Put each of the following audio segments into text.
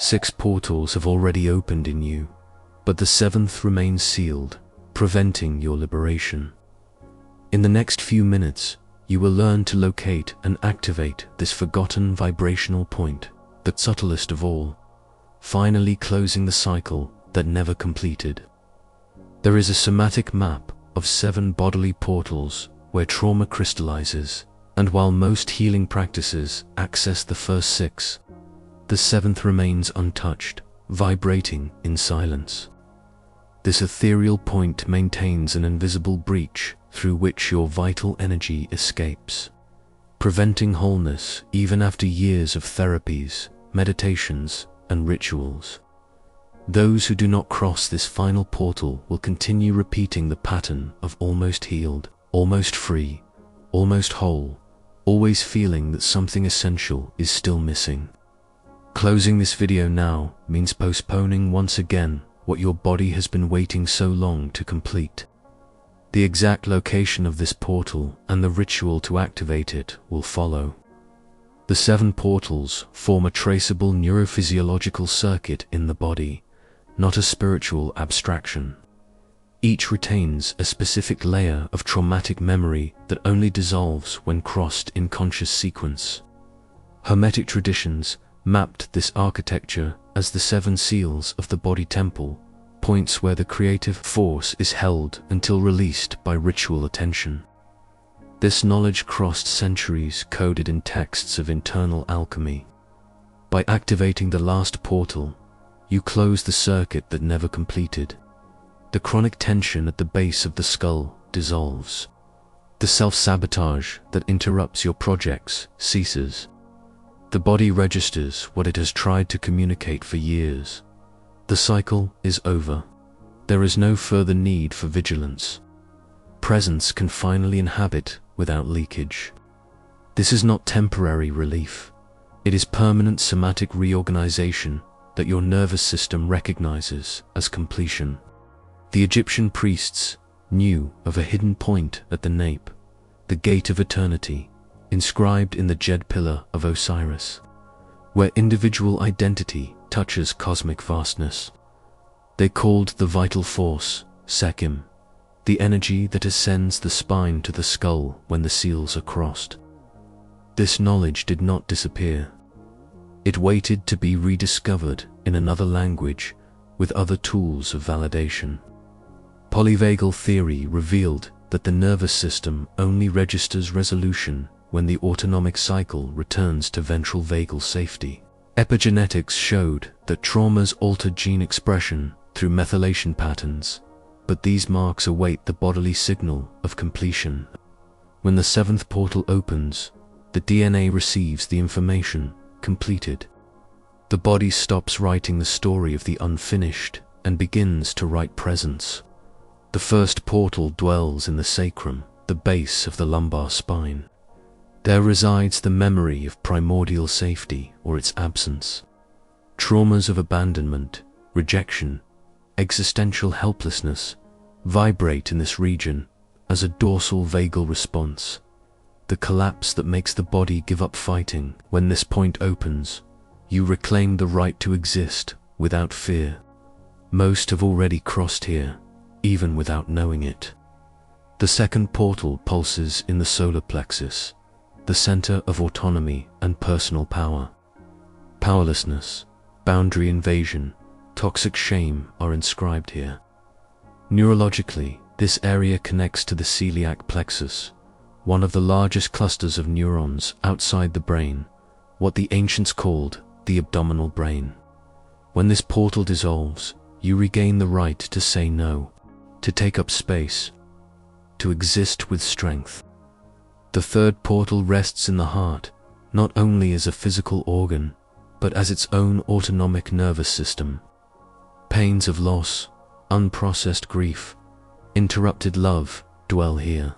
6 portals have already opened in you, but the 7th remains sealed, preventing your liberation. In the next few minutes, you will learn to locate and activate this forgotten vibrational point, the subtlest of all, finally closing the cycle that never completed. There is a somatic map of 7 bodily portals where trauma crystallizes, and while most healing practices access the first 6, the 7th remains untouched, vibrating in silence. This ethereal point maintains an invisible breach through which your vital energy escapes, preventing wholeness even after years of therapies, meditations, and rituals. Those who do not cross this final portal will continue repeating the pattern of almost healed, almost free, almost whole, always feeling that something essential is still missing. Closing this video now means postponing once again what your body has been waiting so long to complete. The exact location of this portal and the ritual to activate it will follow. The 7 portals form a traceable neurophysiological circuit in the body, not a spiritual abstraction. Each retains a specific layer of traumatic memory that only dissolves when crossed in conscious sequence. Hermetic traditions mapped this architecture as the 7 seals of the body temple, points where the creative force is held until released by ritual attention. This knowledge crossed centuries coded in texts of internal alchemy. By activating the last portal, you close the circuit that never completed. The chronic tension at the base of the skull dissolves. The self-sabotage that interrupts your projects ceases. The body registers what it has tried to communicate for years. The cycle is over. There is no further need for vigilance. Presence can finally inhabit without leakage. This is not temporary relief. It is permanent somatic reorganization that your nervous system recognizes as completion. The Egyptian priests knew of a hidden point at the nape, the gate of eternity, inscribed in the Jed pillar of Osiris, where individual identity touches cosmic vastness. They called the vital force Sekim, the energy that ascends the spine to the skull when the seals are crossed. This knowledge did not disappear. It waited to be rediscovered in another language with other tools of validation. Polyvagal theory revealed that the nervous system only registers resolution when the autonomic cycle returns to ventral vagal safety. Epigenetics showed that traumas altered gene expression through methylation patterns, but these marks await the bodily signal of completion. When the 7th portal opens, the DNA receives the information, completed. The body stops writing the story of the unfinished and begins to write presence. The first portal dwells in the sacrum, the base of the lumbar spine. There resides the memory of primordial safety or its absence. Traumas of abandonment, rejection, existential helplessness vibrate in this region as a dorsal vagal response, the collapse that makes the body give up fighting. When this point opens, you reclaim the right to exist without fear. Most have already crossed here, even without knowing it. The 2nd portal pulses in the solar plexus, the center of autonomy and personal power. Powerlessness, boundary invasion, toxic shame are inscribed here. Neurologically, this area connects to the celiac plexus, one of the largest clusters of neurons outside the brain, what the ancients called the abdominal brain. When this portal dissolves, you regain the right to say no, to take up space, to exist with strength. The 3rd portal rests in the heart, not only as a physical organ, but as its own autonomic nervous system. Pains of loss, unprocessed grief, interrupted love dwell here.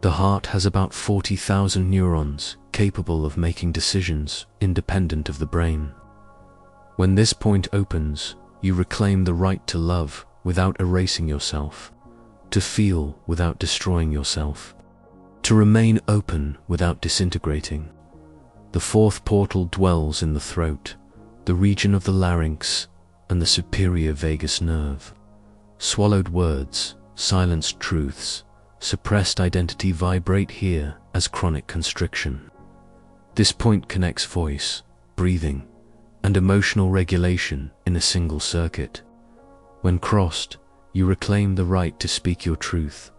The heart has about 40,000 neurons capable of making decisions independent of the brain. When this point opens, you reclaim the right to love without erasing yourself, to feel without destroying yourself, to remain open without disintegrating. The 4th portal dwells in the throat, the region of the larynx and the superior vagus nerve. Swallowed words, silenced truths, suppressed identity vibrate here as chronic constriction. This point connects voice, breathing, and emotional regulation in a single circuit. When crossed, you reclaim the right to speak your truth,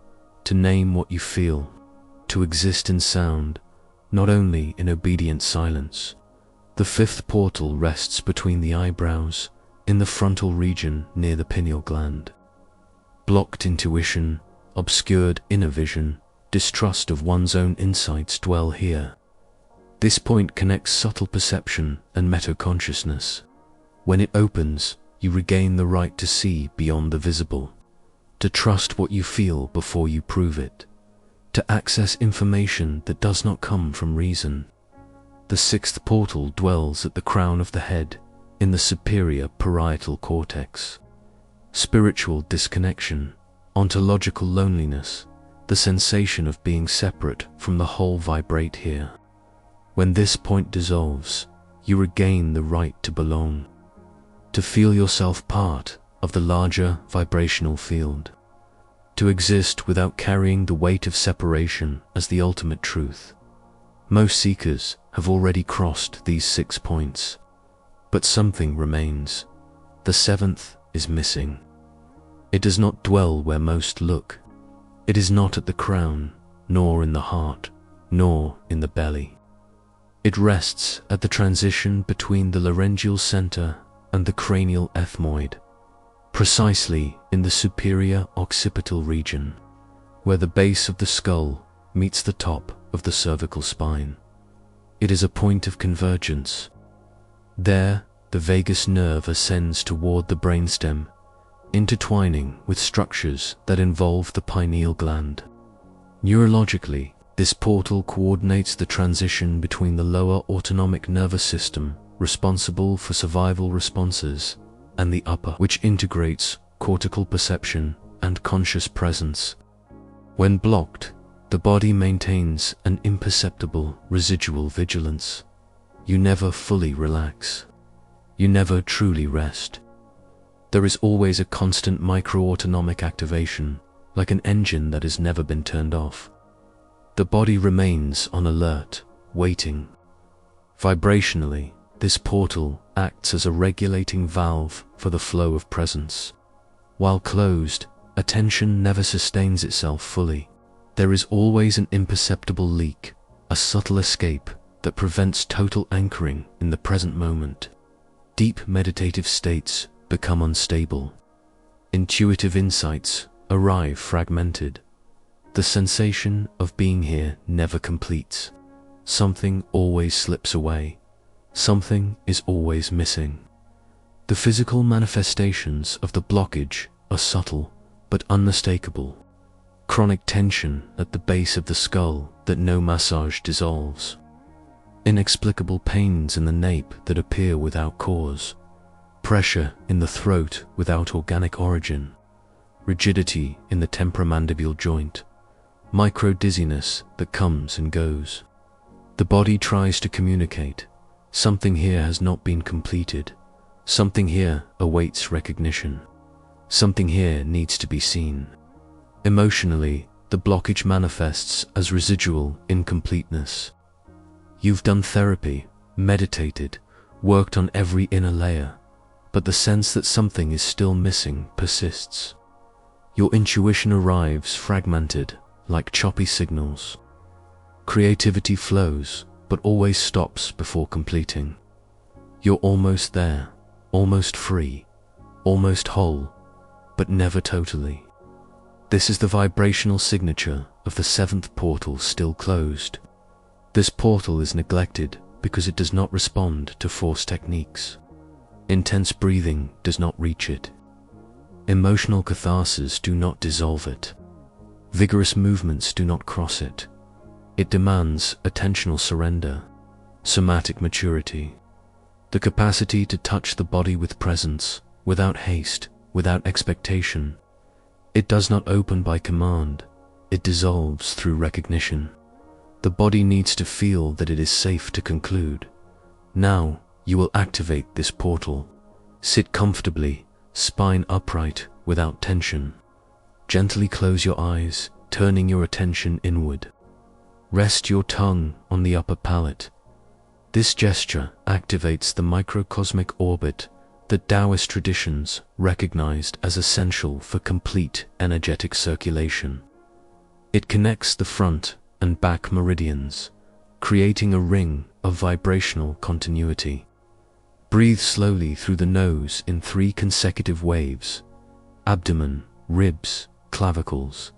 to name what you feel, to exist in sound, not only in obedient silence. The fifth portal rests between the eyebrows, in the frontal region near the pineal gland. Blocked intuition, obscured inner vision, distrust of one's own insights dwell here. This point connects subtle perception and metaconsciousness. When it opens, you regain the right to see beyond the visible, to trust what you feel before you prove it, to access information that does not come from reason. The sixth portal dwells at the crown of the head, in the superior parietal cortex. Spiritual disconnection, ontological loneliness, the sensation of being separate from the whole vibrate here. When this point dissolves, you regain the right to belong, to feel yourself part of the larger vibrational field, to exist without carrying the weight of separation as the ultimate truth. Most seekers have already crossed these 6 points, but something remains. The seventh is missing. It does not dwell where most look. It is not at the crown, nor in the heart, nor in the belly. It rests at the transition between the laryngeal center and the cranial ethmoid, precisely in the superior occipital region, where the base of the skull meets the top of the cervical spine. It is a point of convergence. There, the vagus nerve ascends toward the brainstem, intertwining with structures that involve the pineal gland. Neurologically, this portal coordinates the transition between the lower autonomic nervous system, responsible for survival responses, and the upper, which integrates cortical perception and conscious presence. When blocked, the body maintains an imperceptible residual vigilance. You never fully relax. You never truly rest. There is always a constant microautonomic activation, like an engine that has never been turned off. The body remains on alert, waiting. Vibrationally, this portal acts as a regulating valve for the flow of presence. While closed, attention never sustains itself fully. There is always an imperceptible leak, a subtle escape that prevents total anchoring in the present moment. Deep meditative states become unstable. Intuitive insights arrive fragmented. The sensation of being here never completes. Something always slips away. Something is always missing. The physical manifestations of the blockage are subtle but unmistakable. Chronic tension at the base of the skull that no massage dissolves. Inexplicable pains in the nape that appear without cause. Pressure in the throat without organic origin. Rigidity in the temporomandibular joint. Micro-dizziness that comes and goes. The body tries to communicate. Something here has not been completed. Something here awaits recognition. Something here needs to be seen. Emotionally, the blockage manifests as residual incompleteness. You've done therapy, meditated, worked on every inner layer, but the sense that something is still missing persists. Your intuition arrives fragmented, like choppy signals. Creativity flows, but always stops before completing. You're almost there, almost free, almost whole, but never totally. This is the vibrational signature of the seventh portal still closed. This portal is neglected because it does not respond to force techniques. Intense breathing does not reach it. Emotional catharsis do not dissolve it. Vigorous movements do not cross it. It demands attentional surrender, somatic maturity, the capacity to touch the body with presence, without haste, without expectation. It does not open by command, it dissolves through recognition. The body needs to feel that it is safe to conclude. Now, you will activate this portal. Sit comfortably, spine upright, without tension. Gently close your eyes, turning your attention inward. Rest your tongue on the upper palate. This gesture activates the microcosmic orbit that Taoist traditions recognized as essential for complete energetic circulation. It connects the front and back meridians, creating a ring of vibrational continuity. Breathe slowly through the nose in 3 consecutive waves: abdomen, ribs, clavicles.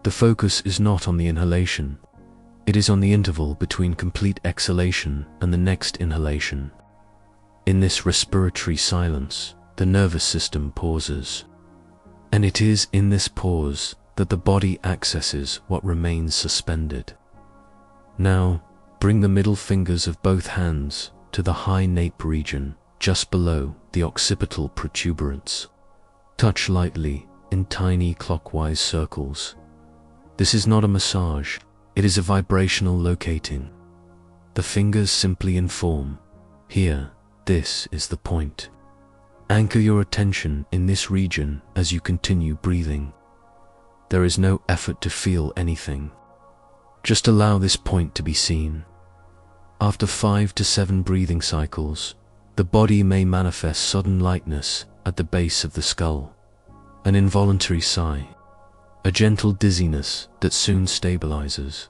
The focus is not on the inhalation. It is on the interval between complete exhalation and the next inhalation. In this respiratory silence, the nervous system pauses. And it is in this pause that the body accesses what remains suspended. Now, bring the middle fingers of both hands to the high nape region, just below the occipital protuberance. Touch lightly in tiny clockwise circles. This is not a massage, it is a vibrational locating. The fingers simply inform, here, this is the point. Anchor your attention in this region as you continue breathing. There is no effort to feel anything. Just allow this point to be seen. After 5 to 7 breathing cycles, the body may manifest sudden lightness at the base of the skull, an involuntary sigh, a gentle dizziness that soon stabilizes,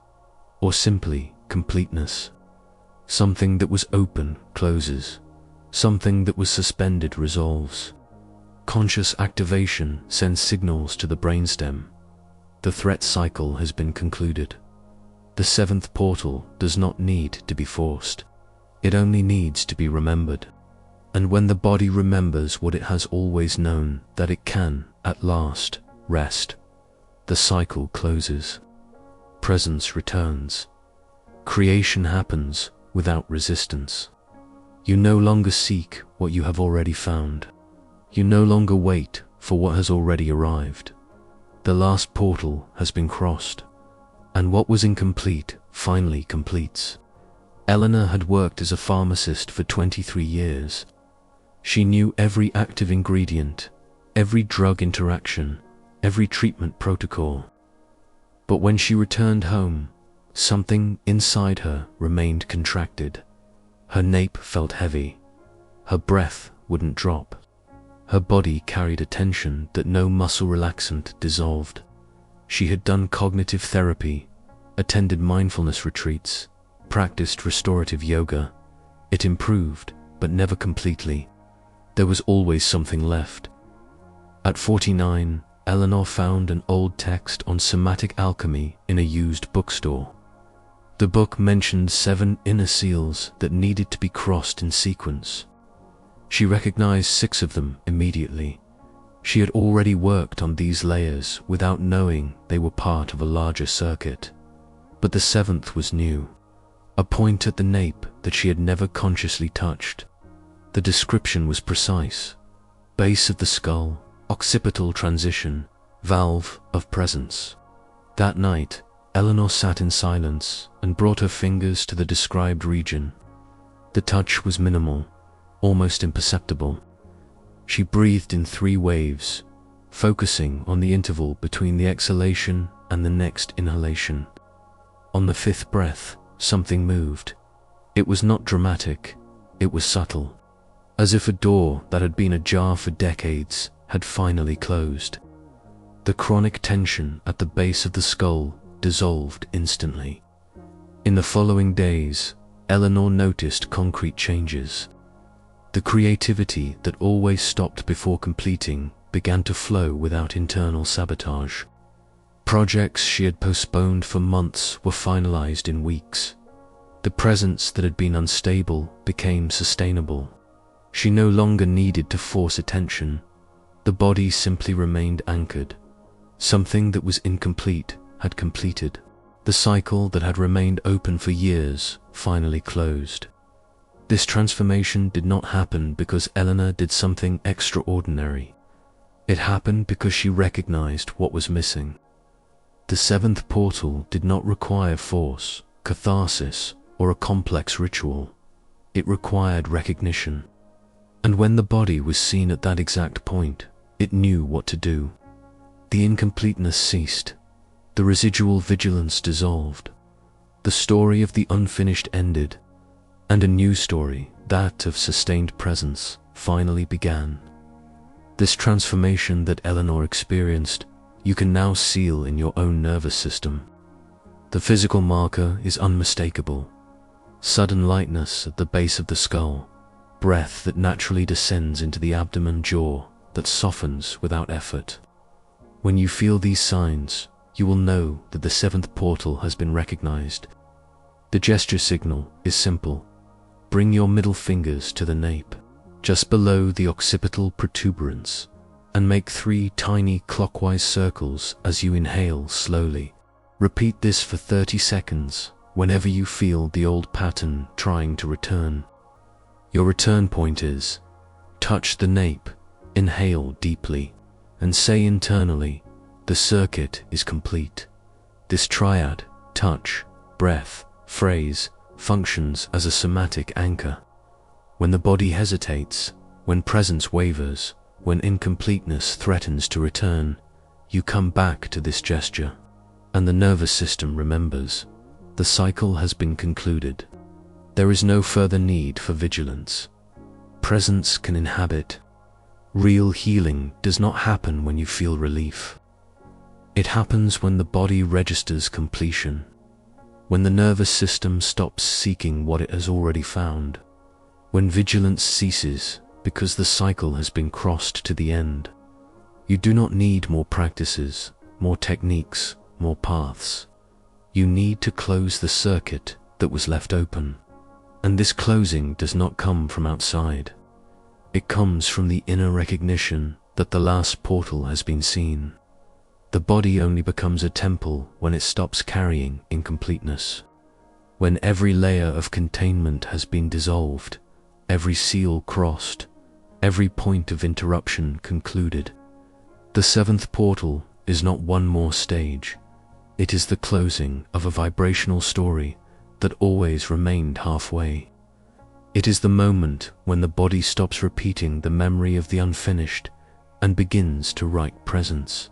or simply completeness. Something that was open closes, something that was suspended resolves. Conscious activation sends signals to the brainstem. The threat cycle has been concluded. The 7th portal does not need to be forced. It only needs to be remembered. And when the body remembers what it has always known, that it can, at last, rest, the cycle closes. Presence returns. Creation happens without resistance. You no longer seek what you have already found. You no longer wait for what has already arrived. The last portal has been crossed, and what was incomplete finally completes. Eleanor had worked as a pharmacist for 23 years. She knew every active ingredient, every drug interaction, every treatment protocol. But when she returned home, something inside her remained contracted. Her nape felt heavy. Her breath wouldn't drop. Her body carried a tension that no muscle relaxant dissolved. She had done cognitive therapy, attended mindfulness retreats, practiced restorative yoga. It improved, but never completely. There was always something left. At 49, Eleanor found an old text on somatic alchemy in a used bookstore. The book mentioned 7 inner seals that needed to be crossed in sequence. She recognized 6 of them immediately. She had already worked on these layers without knowing they were part of a larger circuit. But the 7th was new, a point at the nape that she had never consciously touched. The description was precise: base of the skull, occipital transition, valve of presence. That night, Eleanor sat in silence and brought her fingers to the described region. The touch was minimal, almost imperceptible. She breathed in 3 waves, focusing on the interval between the exhalation and the next inhalation. On the 5th breath, something moved. It was not dramatic, it was subtle, as if a door that had been ajar for decades had finally closed. The chronic tension at the base of the skull dissolved instantly. In the following days, Eleanor noticed concrete changes. The creativity that always stopped before completing began to flow without internal sabotage. Projects she had postponed for months were finalized in weeks. The presence that had been unstable became sustainable. She no longer needed to force attention. The body simply remained anchored. Something that was incomplete had completed. The cycle that had remained open for years finally closed. This transformation did not happen because Eleanor did something extraordinary. It happened because she recognized what was missing. The 7th portal did not require force, catharsis, or a complex ritual. It required recognition. And when the body was seen at that exact point, it knew what to do. The incompleteness ceased. The residual vigilance dissolved. The story of the unfinished ended, and a new story, that of sustained presence, finally began. This transformation that Eleanor experienced, you can now seal in your own nervous system. The physical marker is unmistakable. Sudden lightness at the base of the skull, breath that naturally descends into the abdomen, jaw that softens without effort. When you feel these signs, you will know that the seventh portal has been recognized. The gesture signal is simple. Bring your middle fingers to the nape, just below the occipital protuberance, and make 3 tiny clockwise circles as you inhale slowly. Repeat this for 30 seconds whenever you feel the old pattern trying to return. Your return point is, touch the nape, inhale deeply, and say internally, the circuit is complete. This triad, touch, breath, phrase, functions as a somatic anchor. When the body hesitates, when presence wavers, when incompleteness threatens to return, you come back to this gesture, and the nervous system remembers. The cycle has been concluded. There is no further need for vigilance. Presence can inhabit. Real healing does not happen when you feel relief. It happens when the body registers completion, when the nervous system stops seeking what it has already found, when vigilance ceases because the cycle has been crossed to the end. You do not need more practices, more techniques, more paths. You need to close the circuit that was left open. And this closing does not come from outside. It comes from the inner recognition that the last portal has been seen. The body only becomes a temple when it stops carrying incompleteness. When every layer of containment has been dissolved, every seal crossed, every point of interruption concluded. The seventh portal is not one more stage. It is the closing of a vibrational story that always remained halfway. It is the moment when the body stops repeating the memory of the unfinished and begins to write presence.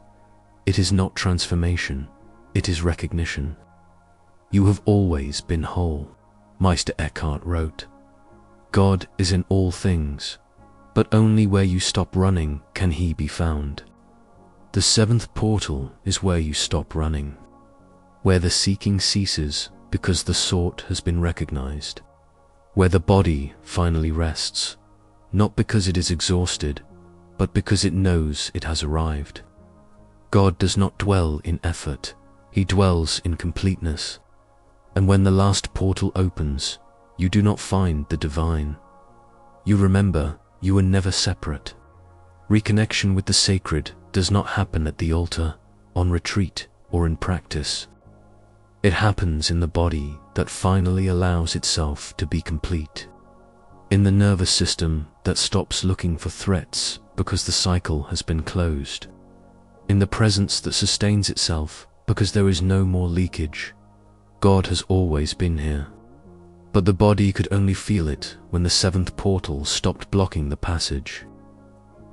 It is not transformation, it is recognition. You have always been whole, Meister Eckhart wrote. God is in all things, but only where you stop running can he be found. The seventh portal is where you stop running, where the seeking ceases because the sought has been recognized, where the body finally rests, not because it is exhausted, but because it knows it has arrived. God does not dwell in effort, he dwells in completeness. And when the last portal opens, you do not find the divine. You remember you were never separate. Reconnection with the sacred does not happen at the altar, on retreat, or in practice. It happens in the body that finally allows itself to be complete. In the nervous system that stops looking for threats because the cycle has been closed. In the presence that sustains itself because there is no more leakage. God has always been here. But the body could only feel it when the seventh portal stopped blocking the passage.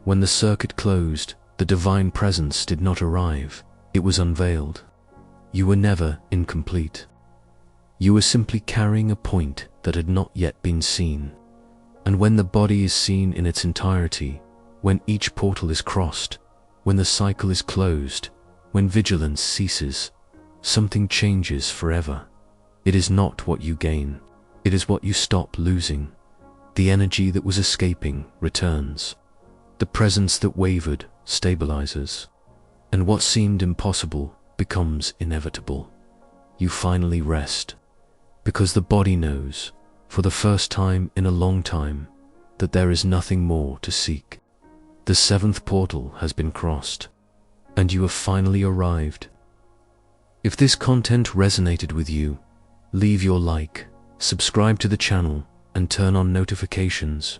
When the circuit closed, the divine presence did not arrive, it was unveiled. You were never incomplete. You were simply carrying a point that had not yet been seen. And when the body is seen in its entirety, when each portal is crossed, when the cycle is closed, when vigilance ceases, something changes forever. It is not what you gain, it is what you stop losing. The energy that was escaping returns. The presence that wavered stabilizes. And what seemed impossible becomes inevitable. You finally rest, because the body knows, for the first time in a long time, that there is nothing more to seek. The seventh portal has been crossed, and you have finally arrived. If this content resonated with you, leave your like, subscribe to the channel, and turn on notifications.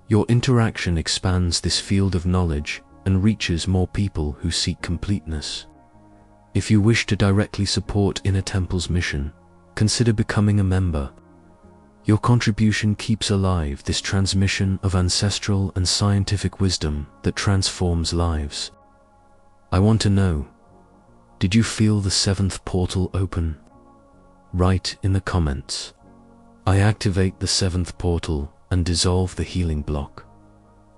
Your interaction expands this field of knowledge and reaches more people who seek completeness. If you wish to directly support Inner Temple's mission, consider becoming a member. Your contribution keeps alive this transmission of ancestral and scientific wisdom that transforms lives. I want to know, did you feel the seventh portal open? Write in the comments. I activate the seventh portal and dissolve the healing block.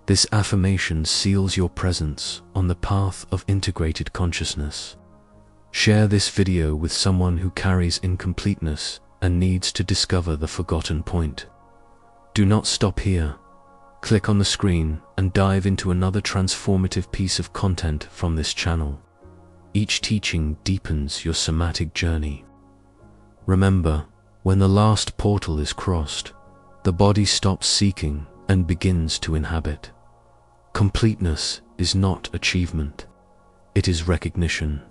This affirmation seals your presence on the path of integrated consciousness. Share this video with someone who carries incompleteness and needs to discover the forgotten point. Do not stop here. Click on the screen and dive into another transformative piece of content from this channel. Each teaching deepens your somatic journey. Remember, when the last portal is crossed, the body stops seeking and begins to inhabit. Completeness is not achievement, it is recognition.